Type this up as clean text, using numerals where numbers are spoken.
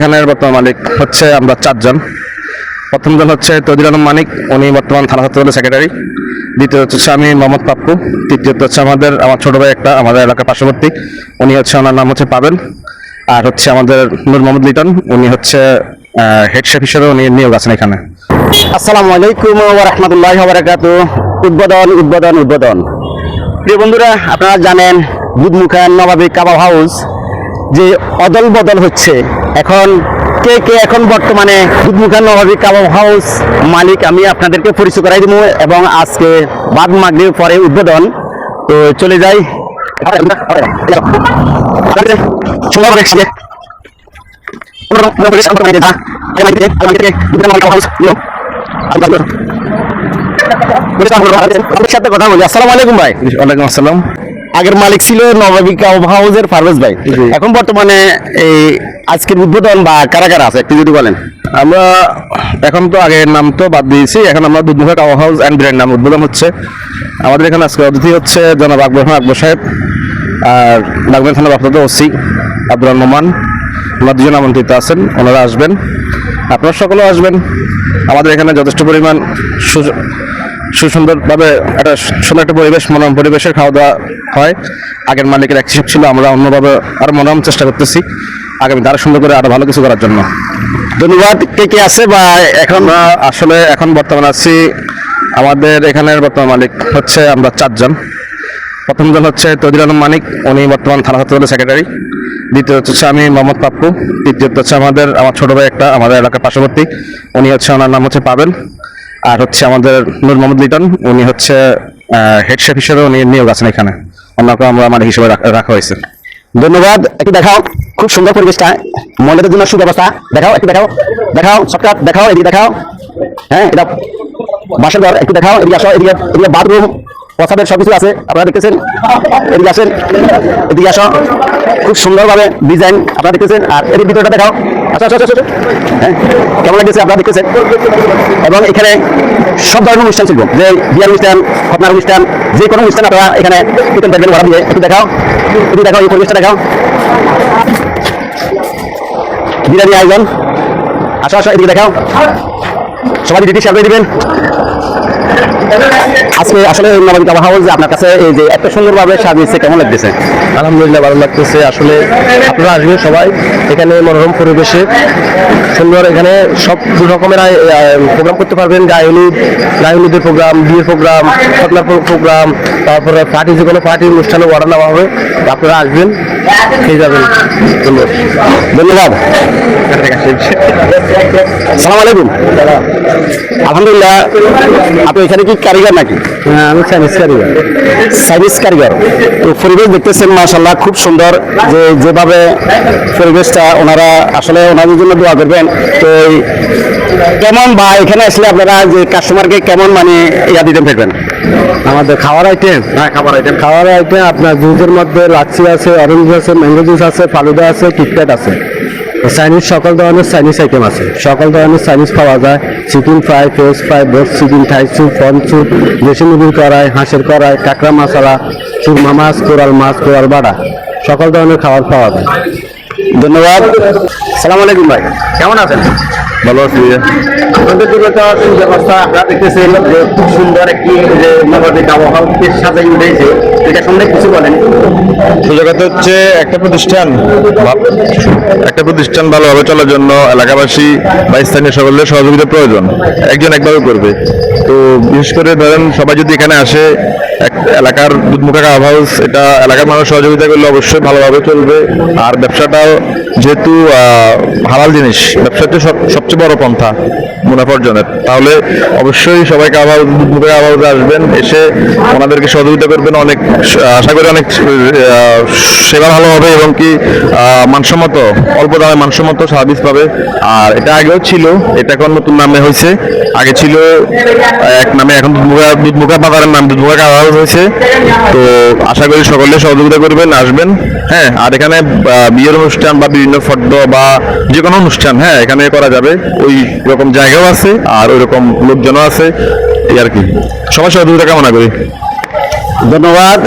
এখানের বর্তমান মালিক হচ্ছে আমরা চারজন। প্রথম জন হচ্ছে তৌদির আলম মানিক, উনি বর্তমান থানা ছাত্রদলের সেক্রেটারি। দ্বিতীয় হচ্ছে আমি মোহাম্মদ পাপ্পু। তৃতীয়ত হচ্ছে আমার ছোট ভাই একটা আমাদের এলাকার পার্শ্ববর্তী, উনি হচ্ছে, ওনার নাম হচ্ছে পাবেল। আর হচ্ছে আমাদের নূর মোহাম্মদ লিটন, উনি হচ্ছে হেড শেফ হিসেবে উনি নিয়োগ আছেন এখানে। আসসালামু আলাইকুম ওয়া রাহমাতুল্লাহি ওয়া বারাকাতুহু। উদ্বোধন প্রিয় বন্ধুরা, আপনারা জানেন দুধমুখান নবাবী কাবাব হাউস যে অদল বদল হচ্ছে। এখন কে এখন বর্তমানে দুধমুখান নবাবী কাবাব হাউস মালিক আমি আপনাদেরকে পরিচয় করাই দেবো, এবং আজকে বাদ মাগরিব পরে উদ্বোধন। তো চলে যাই। সাথে কথা বলি। আসসালামু আলাইকুম ভাই। ওয়ালাইকুম আসসালাম। আগের মালিক ছিল নবাবী কাবাব হাউসের পারভেজ ভাই। এখন বর্তমানে এই আজকের উদ্বোধন বা কারা কারা আছে একটু যদি বলেন। আমরা এখন তো আগের নাম তো বাদ দিয়েছি, এখন আমরা দুধমুখা কাবাব হাউস অ্যান্ড বিরিয়ানি নাম উদ্বোধন হচ্ছে। আমাদের এখানে আজকে অতিথি হচ্ছে জনাব আকবর সাহেব, আর নাগরিক থানার ভারপ্রাপ্ত ওসি আব্দুর রহমান। ওনারা দুজন আমন্ত্রিত আছেন, ওনারা আসবেন, আপনারা সকলেও আসবেন। আমাদের এখানে যথেষ্ট পরিমাণ সুন্দরভাবে একটা সুন্দর একটা পরিবেশ, মনোরম পরিবেশের খাওয়া দাওয়া হয়। আগের মালিকের এক হিসাব ছিল, আমরা অন্যভাবে আরো মনোরম চেষ্টা করতেছি আগামী আরো সুন্দর করে আরো ভালো কিছু করার জন্য। ধন্যবাদ। কে আছে বা এখন আসলে এখন বর্তমানে আছি, আমাদের এখানের বর্তমান মালিক হচ্ছে আমরা চারজন। প্রথম জন হচ্ছে তৌদির আলম মানিক, উনি বর্তমান থানা ছাত্রদলের সেক্রেটারি। দ্বিতীয় হচ্ছে আমি মোহাম্মদ পাপ্পু। তৃতীয়ত হচ্ছে আমার ছোট ভাই একটা আমাদের এলাকার পার্শ্ববর্তী, উনি হচ্ছে, ওনার নাম হচ্ছে পাবেল। আর হচ্ছে আমাদের নূর মোহাম্মদ লিটন, উনি হচ্ছে হেড শেফ হিসেবে উনি নিয়োগ আছেন এখানে, ওনাকে আমরা মালিক হিসেবে রাখা হয়েছে। ধন্যবাদ। একটু দেখাও, খুব সুন্দর পরিবেশটা, মহিলাদের জন্য সুব্যবস্থা। দেখাও, একটু দেখাও শর্টকাট দেখাও, এদিকে দেখাও। হ্যাঁ, এটা বাসার ঘর, একটু দেখাও। এদিকে আসো, এদিকে বাথরুম প্রসাদের সবকিছু আছে, আপনারা দেখতেছেন। এদিকে আসেন, এদিকে আসো। খুব সুন্দরভাবে ডিজাইন আপনারা দেখতেছেন। আর এর ভিতরটা দেখাও। আচ্ছা, হ্যাঁ, কেমন লাগতেছে আপনারা দেখতেছেন। এবং এখানে সব ধরনের অনুষ্ঠান ছিল, যে বিয়ার অনুষ্ঠান, খতনার অনুষ্ঠান, যে কোনো অনুষ্ঠান আপনারা এখানে পেতেন পারবেন ভাড়া দিয়ে। একটু দেখাও, এদিকে দেখাও, এই পরিবেশটা দেখাও। বিরিয়ানি আয়োজন। আসো, এদিকে দেখাও। সবাই ডিটেইলস শেয়ার করে দিবেন। আজকে আসলে নবাবী কাবাব হাউস আপনার কাছে এই যে এত সুন্দরভাবে সাজিয়েছে, কেমন লাগতেছে? আলহামদুলিল্লাহ, ভালো লাগতেছে। আসলে আপনারা আসবেন সবাই, এখানে মনোরম পরিবেশে সুন্দর, এখানে সব রকমের প্রোগ্রাম করতে পারবেন। গায়ে প্রোগ্রাম, বিয়ের প্রোগ্রাম, খতনার প্রোগ্রাম, তারপরে পার্টি, যে কোনো পার্টির অনুষ্ঠানে অর্ডার নেওয়া হবে। আপনারা আসবেন, খেয়ে যাবেন। ধন্যবাদ। আসসালামু আলাইকুম। আলহামদুলিল্লাহ। আপনি এখানে কি কারিগর নাকি? হ্যাঁ, আমি চাইনিজ কারিগর। তো পরিবেশ দেখতেছেন, মাশাআল্লাহ খুব সুন্দর। যেভাবে পরিবেশটা, ওনারা আসলে ওনাদের জন্য দোয়া করবেন। তো কেমন বা এখানে আসলে আপনারা যে কাস্টমারকে কেমন মানে ইয়া দিতে পারবেন? আমাদের খাওয়ার আইটেম, আপনার জুসের মধ্যে লাচ্ছি আছে, অরেঞ্জ আছে, ম্যাঙ্গো জুস আছে, ফালুদা আছে, কিটক্যাট আছে। চাইনিজ সকল ধরনের চাইনিজ আইটেম আছে, সকল ধরনের চাইনিজ পাওয়া যায়। Chicken fry, fish fry, roast chicken, Thai soup, ফর্ন স্যুপ, দেশি মুরগির কড়াই, হাঁসের কড়াই, কাঁকড়া মশলা, সুরমা মাছ, কোরাল বাড়া, সকল ধরনের খাবার পাওয়া যায়। ধন্যবাদ। আসসালামু আলাইকুম ভাই, কেমন আছেন? ভালো আছি। আপনাদের জন্য তো সুব্যবস্থা আপনারা দেখতেছেন, যে খুব সুন্দর একটি যে নবাবী কাবাব হাউসকে সাজাই উঠেছে, এটা সম্বন্ধে কিছু বলেন। সুযোগতা হচ্ছে একটা প্রতিষ্ঠান ভালোভাবে চলার জন্য এলাকাবাসী বা স্থানীয় সকলের সহযোগিতা প্রয়োজন। একজন একভাবে করবে। তো বিশেষ করে ধরেন সবাই যদি এখানে আসে, এলাকার দুধমুখা কাবাব হাউস, এটা এলাকার মানুষ সহযোগিতা করলে অবশ্যই ভালোভাবে চলবে। আর ব্যবসাটাও যেহেতু হালাল জিনিস, ব্যবসা হচ্ছে সবচেয়ে বড় পন্থা মুনাফা অর্জনের। তাহলে অবশ্যই সবাই দুধমুখা কাবাব হাউসে আসবেন, এসে ওনাদেরকে সহযোগিতা করবেন। অনেক আশা করি অনেক সেবা ভালো হবে, এবং কি মানসম্মত, অল্প দামে মানসম্মত সার্ভিস পাবে। আর এটা আগেও ছিল, এটা এখন নতুন নামে হয়েছে। আগে ছিল এক নামে, এখন দুধমুখা বাজারের নাম দুধমুখা কাবাব হাউস হয়েছে। তো আশা করি সকলে সহযোগিতা করবেন, আসবেন। হ্যাঁ, আর এখানে বিয়ের অনুষ্ঠান বা বিভিন্ন ফটো বা যে কোনো অনুষ্ঠান, হ্যাঁ, এখানে করা যাবে। ওই রকম জায়গাও আছে, আর ওই রকম লোকজনও আছে, এই আর কি। সবাই সহযোগিতা কামনা করি। ধন্যবাদ।